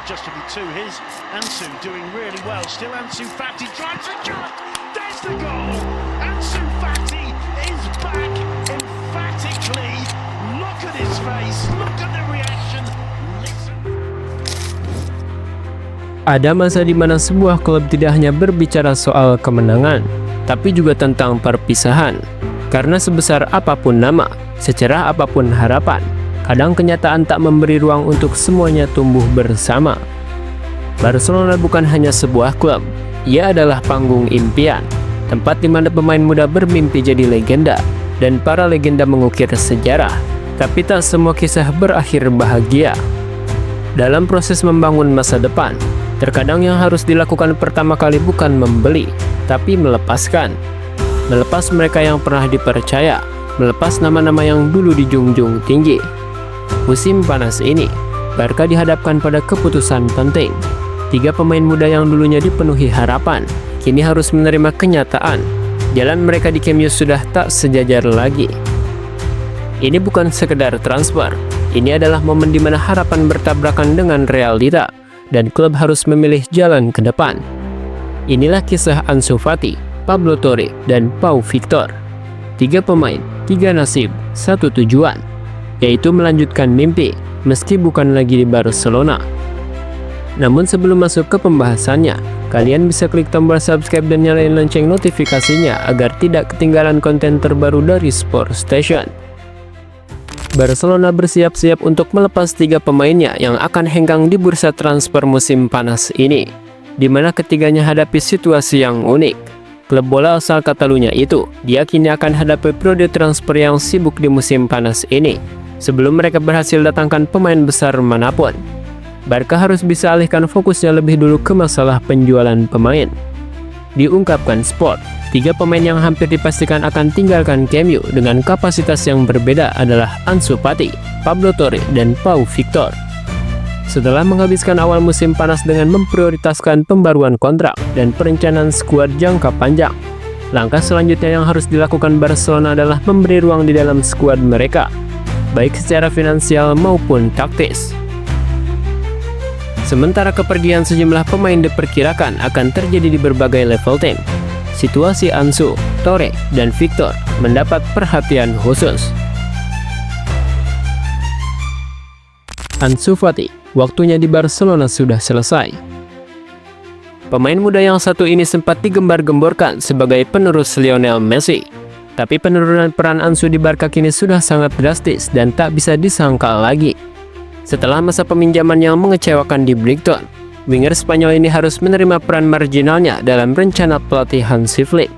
just to be two. Here's Ansu doing really well. Still Ansu Fati drives the shot. There's the goal. Ansu Fati is back emphatically. Look at his face. Look at the reaction. Listen. Ada masa di mana sebuah klub tidak hanya berbicara soal kemenangan, tapi juga tentang perpisahan. Karena sebesar apapun nama, secerah apapun harapan, kadang kenyataan tak memberi ruang untuk semuanya tumbuh bersama. Barcelona bukan hanya sebuah klub, ia adalah panggung impian, tempat di mana pemain muda bermimpi jadi legenda, dan para legenda mengukir sejarah. Tapi tak semua kisah berakhir bahagia. Dalam proses membangun masa depan, terkadang yang harus dilakukan pertama kali bukan membeli, tapi melepaskan. Melepas mereka yang pernah dipercaya, melepas nama-nama yang dulu dijunjung tinggi. Musim panas ini, Barca dihadapkan pada keputusan penting. 3 pemain muda yang dulunya dipenuhi harapan, kini harus menerima kenyataan. Jalan mereka di Camp Nou sudah tak sejajar lagi. Ini bukan sekedar transfer, ini adalah momen di mana harapan bertabrakan dengan realita, dan klub harus memilih jalan ke depan. Inilah kisah Ansu Fati, Pablo Torre, dan Pau Victor. 3 pemain, 3 nasib, 1 tujuan, yaitu melanjutkan mimpi, meski bukan lagi di Barcelona. Namun sebelum masuk ke pembahasannya, kalian bisa klik tombol subscribe dan nyalain lonceng notifikasinya agar tidak ketinggalan konten terbaru dari Sport Station. Barcelona bersiap-siap untuk melepas 3 pemainnya yang akan hengkang di bursa transfer musim panas ini, di mana ketiganya hadapi situasi yang unik. Klub bola asal Catalunya itu diyakini akan hadapi periode transfer yang sibuk di musim panas ini, sebelum mereka berhasil datangkan pemain besar manapun. Barca harus bisa alihkan fokusnya lebih dulu ke masalah penjualan pemain. Diungkapkan Sport, 3 pemain yang hampir dipastikan akan tinggalkan Camp Nou dengan kapasitas yang berbeda adalah Ansu Fati, Pablo Torre, dan Pau Victor. Setelah menghabiskan awal musim panas dengan memprioritaskan pembaruan kontrak dan perencanaan skuad jangka panjang, langkah selanjutnya yang harus dilakukan Barcelona adalah memberi ruang di dalam skuad mereka, baik secara finansial maupun taktis. Sementara kepergian sejumlah pemain diperkirakan akan terjadi di berbagai level tim, situasi Ansu, Torre, dan Victor mendapat perhatian khusus. Ansu Fati, waktunya di Barcelona sudah selesai. Pemain muda yang satu ini sempat digembar-gemborkan sebagai penerus Lionel Messi. Tapi penurunan peran Ansu di Barca kini sudah sangat drastis dan tak bisa disangkal lagi. Setelah masa peminjaman yang mengecewakan di Brighton, winger Spanyol ini harus menerima peran marginalnya dalam rencana pelatih Hansi Flick.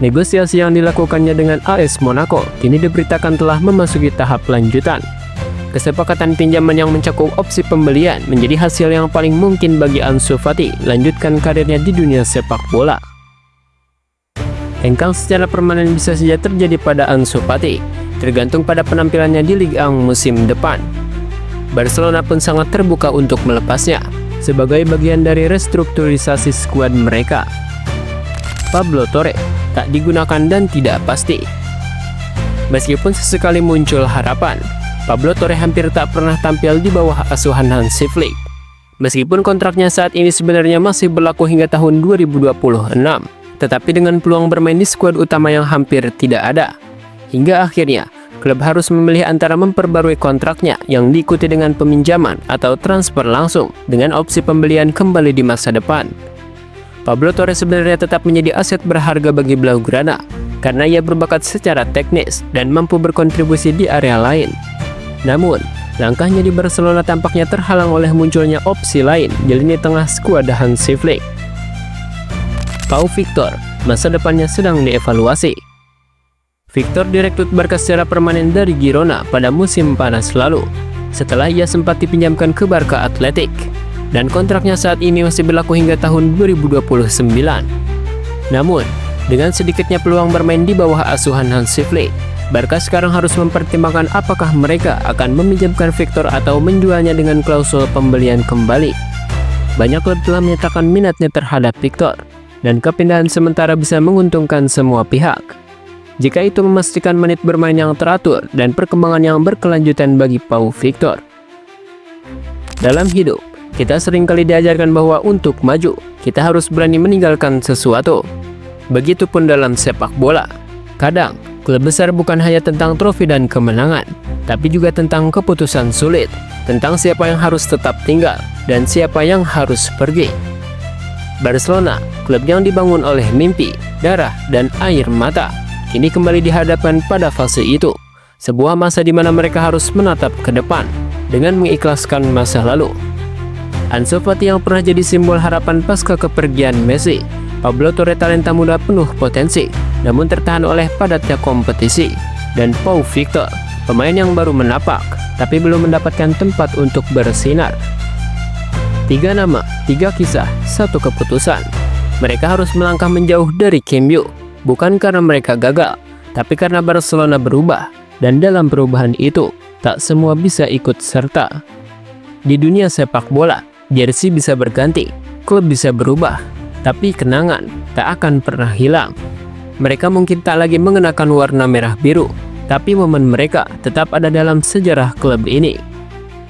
Negosiasi yang dilakukannya dengan AS Monaco kini diberitakan telah memasuki tahap lanjutan. Kesepakatan pinjaman yang mencakup opsi pembelian menjadi hasil yang paling mungkin bagi Ansu Fati lanjutkan karirnya di dunia sepak bola. Hengkang secara permanen bisa saja terjadi pada Ansu Fati, tergantung pada penampilannya di Ligue 1 musim depan. Barcelona pun sangat terbuka untuk melepasnya, sebagai bagian dari restrukturisasi skuad mereka. Pablo Torre tak digunakan dan tidak pasti. Meskipun sesekali muncul harapan, Pablo Torre hampir tak pernah tampil di bawah asuhan Hansi Flick. Meskipun kontraknya saat ini sebenarnya masih berlaku hingga tahun 2026, tetapi dengan peluang bermain di skuad utama yang hampir tidak ada. Hingga akhirnya, klub harus memilih antara memperbarui kontraknya yang diikuti dengan peminjaman atau transfer langsung dengan opsi pembelian kembali di masa depan. Pablo Torre sebenarnya tetap menjadi aset berharga bagi Blaugrana karena ia berbakat secara teknis dan mampu berkontribusi di area lain. Namun, langkahnya di Barcelona tampaknya terhalang oleh munculnya opsi lain di lini tengah skuad Hansi Flick. Pau Victor, masa depannya sedang dievaluasi. Victor direkrut Barca secara permanen dari Girona pada musim panas lalu, setelah ia sempat dipinjamkan ke Barca Athletic, dan kontraknya saat ini masih berlaku hingga tahun 2029. Namun, dengan sedikitnya peluang bermain di bawah asuhan Hansi Flick, Barca sekarang harus mempertimbangkan apakah mereka akan meminjamkan Victor atau menjualnya dengan klausul pembelian kembali. Banyak klub telah menyatakan minatnya terhadap Victor, dan kepindahan sementara bisa menguntungkan semua pihak. Jika itu memastikan menit bermain yang teratur dan perkembangan yang berkelanjutan bagi Pau Victor. Dalam hidup, kita seringkali diajarkan bahwa untuk maju, kita harus berani meninggalkan sesuatu. Begitupun dalam sepak bola. Kadang, klub besar bukan hanya tentang trofi dan kemenangan, tapi juga tentang keputusan sulit, tentang siapa yang harus tetap tinggal, dan siapa yang harus pergi. Barcelona, klub yang dibangun oleh mimpi, darah, dan air mata, kini kembali dihadapkan pada fase itu. Sebuah masa di mana mereka harus menatap ke depan, dengan mengikhlaskan masa lalu. Ansu Fati yang pernah jadi simbol harapan pasca kepergian Messi, Pablo Torre talenta muda penuh potensi, namun tertahan oleh padatnya kompetisi, dan Pau Victor, pemain yang baru menapak, tapi belum mendapatkan tempat untuk bersinar. 3 nama, 3 kisah, 1 keputusan. Mereka harus melangkah menjauh dari MU, bukan karena mereka gagal, tapi karena Barcelona berubah, dan dalam perubahan itu, tak semua bisa ikut serta. Di dunia sepak bola, jersey bisa berganti, klub bisa berubah, tapi kenangan tak akan pernah hilang. Mereka mungkin tak lagi mengenakan warna merah biru, tapi momen mereka tetap ada dalam sejarah klub ini.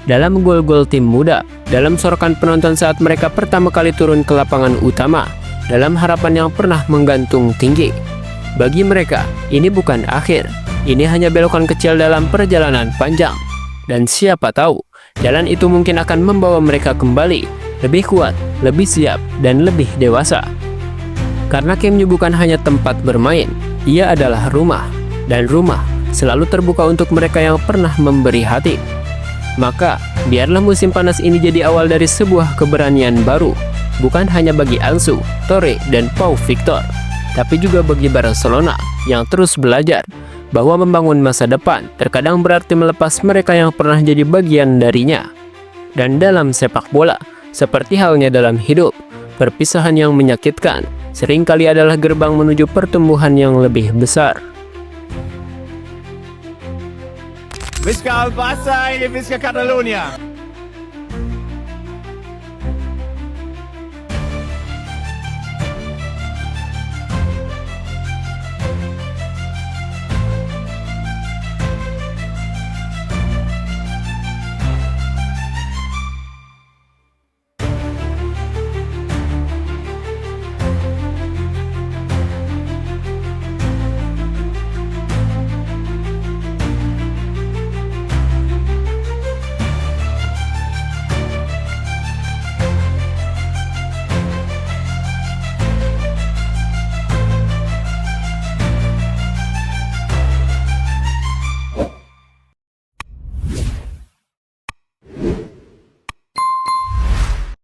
Dalam gol-gol tim muda, dalam sorokan penonton saat mereka pertama kali turun ke lapangan utama, dalam harapan yang pernah menggantung tinggi. Bagi mereka, ini bukan akhir, ini hanya belokan kecil dalam perjalanan panjang. Dan siapa tahu, jalan itu mungkin akan membawa mereka kembali, lebih kuat, lebih siap, dan lebih dewasa. Karena MU bukan hanya tempat bermain, ia adalah rumah. Dan rumah selalu terbuka untuk mereka yang pernah memberi hati. Maka, biarlah musim panas ini jadi awal dari sebuah keberanian baru, bukan hanya bagi Ansu, Torre, dan Pau Victor, tapi juga bagi Barcelona yang terus belajar bahwa membangun masa depan terkadang berarti melepas mereka yang pernah jadi bagian darinya. Dan dalam sepak bola, seperti halnya dalam hidup, perpisahan yang menyakitkan seringkali adalah gerbang menuju pertumbuhan yang lebih besar. Visca Barça e Visca Catalunya.